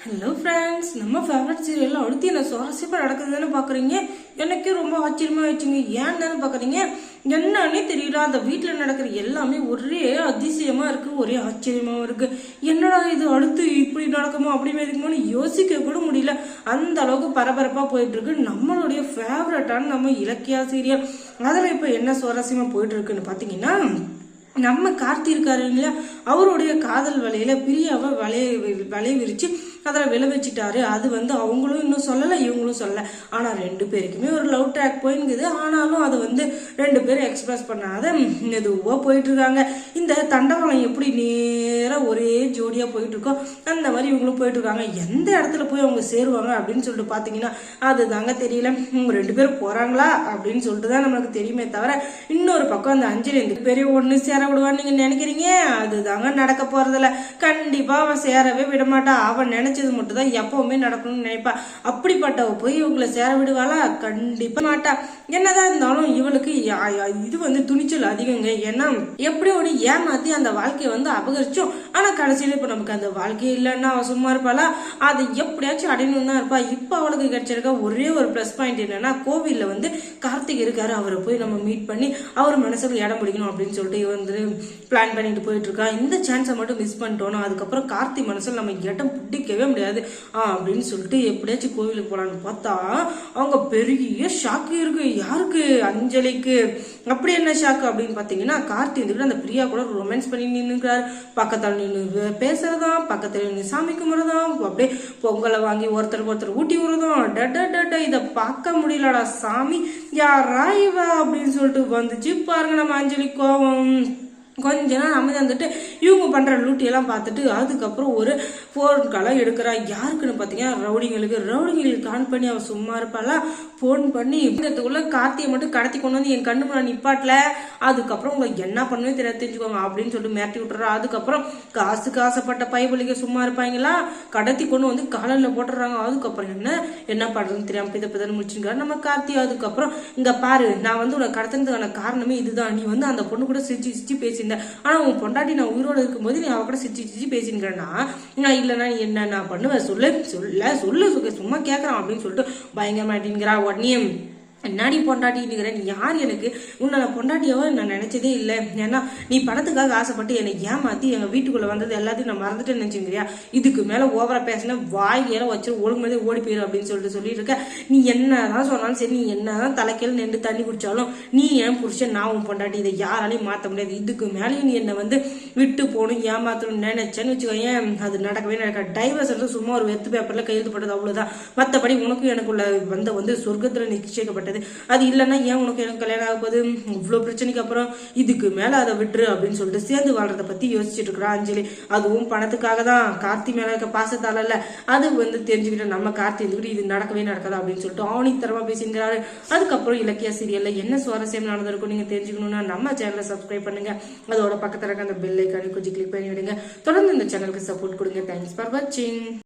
Hello friends, நம்ம favourite சீரியலில் அடுத்து என்ன சுவாரஸ்யமாக நடக்குதுன்னு பார்க்குறீங்க. எனக்கே ரொம்ப ஆச்சரியமாக ஆயிடுச்சுங்க. ஏன் தானே பார்க்குறீங்க, என்னன்னே தெரியல. அந்த வீட்டில் நடக்கிற எல்லாமே ஒரே அதிசயமாக இருக்குது, ஒரே ஆச்சரியமாகவும் இருக்குது. என்னடா இது, அடுத்து இப்படி நடக்குமோ அப்படி இருக்குமோன்னு யோசிக்க கூட முடியல. அந்த அளவுக்கு பரபரப்பாக போயிட்டுருக்கு நம்மளுடைய ஃபேவரட்டான நம்ம இலக்கியா சீரியல். அதில் இப்போ என்ன சுவாரஸ்யமாக போயிட்டுருக்குன்னு பார்த்தீங்கன்னா, நம்ம கார்த்தி இருக்காரு இல்லையா, அவருடைய காதல் வலையில பிரியாவை வலைய விரிச்சு அதில் விளை வச்சுட்டாரு. அது அவங்களும் இன்னும் சொல்லலை, இவங்களும் சொல்லலை. ஆனால் ரெண்டு பேருக்குமே ஒரு லவ் ட்ராக் போயிருக்குது. ஆனாலும் அது ரெண்டு பேரும் எக்ஸ்பிரஸ் பண்ணாத மெதுவாக போயிட்டு இருக்காங்க. இந்த தண்டவாளம் எப்படி நேராக ஒரே ஜோடியாக போயிட்டு இருக்கோ அந்த மாதிரி இவங்களும் போயிட்டு இருக்காங்க. எந்த இடத்துல போய் அவங்க சேருவாங்க அப்படின்னு சொல்லிட்டு பார்த்தீங்கன்னா அது தாங்க தெரியல. ரெண்டு பேரும் போறாங்களா அப்படின்னு சொல்லிட்டு தான் நம்மளுக்கு தெரியுமே தவிர, இன்னொரு பக்கம் அந்த அஞ்சலி இந்த பெரிய ஒன்று சேர விடுவான்னு நீங்க நினைக்கிறீங்க, அது தாங்க நடக்க போறதில்ல. கண்டிப்பா அவன் சேரவே விட மாட்டா. அவன் நினைச்சது மட்டும் தான் எப்பவுமே நடக்கணும்னு நினைப்பா. அப்படிப்பட்டவ போய் இவங்களை சேர விடுவாளா? கண்டிப்பா மாட்டா. என்னதான் இருந்தாலும் இவளுக்கு இது துணிச்சல் அதிகங்க. ஏன்னா எப்படி ஒன்று ஏமாத்தி அந்த வாழ்க்கையை அபகரிச்சோம். ஆனா கடைசியில இப்ப நமக்கு அந்த வாழ்க்கை இல்லைன்னா அவ சும்மா இருப்பாளா? அதை எப்படியாச்சும் அடையணும் தான் இருப்பா. இப்ப அவளுக்கு கிடைச்சிருக்க ஒரே ஒரு பிளஸ் பாயிண்ட் என்னன்னா, கோவில்ல கார்த்திக் இருக்காரு, அவரை போய் நம்ம மீட் பண்ணி அவர் மனசுக்கு இடம் பிடிக்கணும் அப்படின்னு சொல்லிட்டு பிளான் பண்ணிட்டு போயிட்டு இருக்கா. இந்த சான்ஸை மட்டும் மிஸ் பண்ணிட்டோம், அதுக்கப்புறம் கார்த்தி மனசுல நம்ம இடம் பிடிக்கவே முடியாது அப்படின்னு சொல்லிட்டு எப்படியாச்சும் கோவிலுக்கு போலான்னு பார்த்தா அவங்க பெரிய ஷாக்கு இருக்கு. யாருக்கு? அஞ்சலிக்கு. அப்படி என்ன ஷாக்கு அப்படின்னு பாத்தீங்கன்னா, கார்த்தி அந்த பிரியா கூட ரொமான்ஸ் பண்ணி நின்னுக்கிறாரு. பக்கத்துல நின்று பேசுறதாம், பக்கத்துல நின்று சாமி கும்பிடுறதாம், அப்படியே பொங்கலை வாங்கி ஒருத்தருக்கு ஒருத்தர் ஊட்டி விடுறதும். டட இதை பார்க்க முடியலடா சாமி, யாரா இவ அப்படின்னு சொல்லிட்டு வந்துச்சு பாருங்க நம்ம அஞ்சலி கோவம். கொஞ்ச நாள் அமைதி இவங்க பண்ற லூட்டியெல்லாம் பார்த்துட்டு அதுக்கப்புறம் ஒரு போன் காலை எடுக்கிறா. யாருக்குன்னு பார்த்தீங்கன்னா ரவுடிங்களுக்கு கான் பண்ணி அவ சும்மா இருப்பாளா, போன் பண்ணி இதுக்குள்ள கார்த்தியை மட்டும் கடத்தி கொண்டு என் கண்ணு முன்னாடி நிப்பாட்டல, அதுக்கப்புறம் உங்களுக்கு என்ன பண்ணுவே தெரியாது தெரிஞ்சுக்கோங்க அப்படின்னு சொல்லிட்டு மிரட்டி விட்டுறா. அதுக்கப்புறம் காசுக்கு ஆசைப்பட்ட பைபலிக்க சும்மா இருப்பாங்களா, கடத்தி கொண்டு காலில் போட்டுறாங்க. அதுக்கப்புறம் என்ன பண்றதுன்னு தெரியாம பிதன்னு முடிச்சுருக்காரு நம்ம கார்த்தி. அதுக்கப்புறம் இங்க பாரு, நான் உனக்கு கடத்தினதுக்கான காரணமே இதுதான். நீ அந்த பொண்ணு கூட சிரிச்சு பேசி, ஆனா உன் பொண்டாட்டி நான் உயிரோட இருக்கும்போது நீ அவ கூட சிரிச்சு பேசிக்கிறேன்னா, நான் இல்லைன்னா நீ என்ன நான் பண்ணுவேன் சொல்லு சும்மா கேட்கறான் அப்படின்னு சொல்லிட்டு பயங்கரமாட்டின்கிறா. உடனே என்னாடி பொண்டாட்டின்னு யார்? எனக்கு உன்னை பொண்டாட்டியாவோ நான் நினைச்சதே இல்லை. ஏன்னா நீ பணத்துக்காக ஆசைப்பட்டு என்னை ஏமாத்தி எங்க வீட்டுக்குள்ள வந்தது எல்லாத்தையும் நான் மறந்துட்டு நினைச்சுங்கிறியா? இதுக்கு மேல ஓவரா பேசினா வாய் வச்சு ஒழுங்கு ஓடி போயிடும் அப்படின்னு சொல்லிட்டு இருக்க. நீ என்னதான் சொன்னாலும் சரி, நீ என்னதான் தலைக்கையில் நின்று தண்ணி குடிச்சாலும் நீ ஏன் புருஷன், நான் உன் பொண்டாட்டி, இதை யாராலையும் மாற்ற முடியாது. இதுக்கு மேலேயும் நீ என்னை விட்டு போகணும் ஏமாத்தணும் நினைச்சேன்னு வச்சுக்கோயேன், அது நடக்கவே நடக்காது. டைவர்ஸ் சும்மா ஒரு வெத்து பேப்பர்ல கையெழுத்து போட்டது அவ்வளவுதான். மற்றபடி உனக்கும் எனக்குள்ள சொர்க்கத்துல நிச்சயிக்கப்பட்டது. அது இல்லைன்னா ஏன் உனக்கு எனக்கு கல்யாணம் ஆக போகுது? இவ்வளவு பிரச்சனைக்கு அப்புறம் இதுக்கு மேல அதை விட்டுரு அப்படின்னு சொல்லிட்டு சேர்ந்து வாழ்றத பத்தி யோசிச்சுட்டு இருக்கிறா அஞ்சலி. அதுவும் பணத்துக்காக தான், கார்த்தி மேல இருக்க பாசத்தால இல்ல. அது தெரிஞ்சுக்கிட்ட நம்ம கார்த்தி இது நடக்கவே நடக்காது அப்படின்னு சொல்லிட்டு ஆணித்தரமா பேசிங்கிறாரு. அதுக்கப்புறம் இலக்கிய சீரியல்ல என்ன சுவாரஸ்யம் நடந்திருக்கும் நீங்க தெரிஞ்சுக்கணும்னா நம்ம சேனலை சப்ஸ்கிரைப் பண்ணுங்க. அதோட பக்கத்துல இருக்க அந்த பெல் ஐக்கானை கொஞ்சம் கிளிக் பண்ணி விடுங்க. தொடர்ந்து இந்த சேனலுக்கு சப்போர்ட் கொடுங்க. தேங்க்ஸ் ஃபார் வாட்சிங்.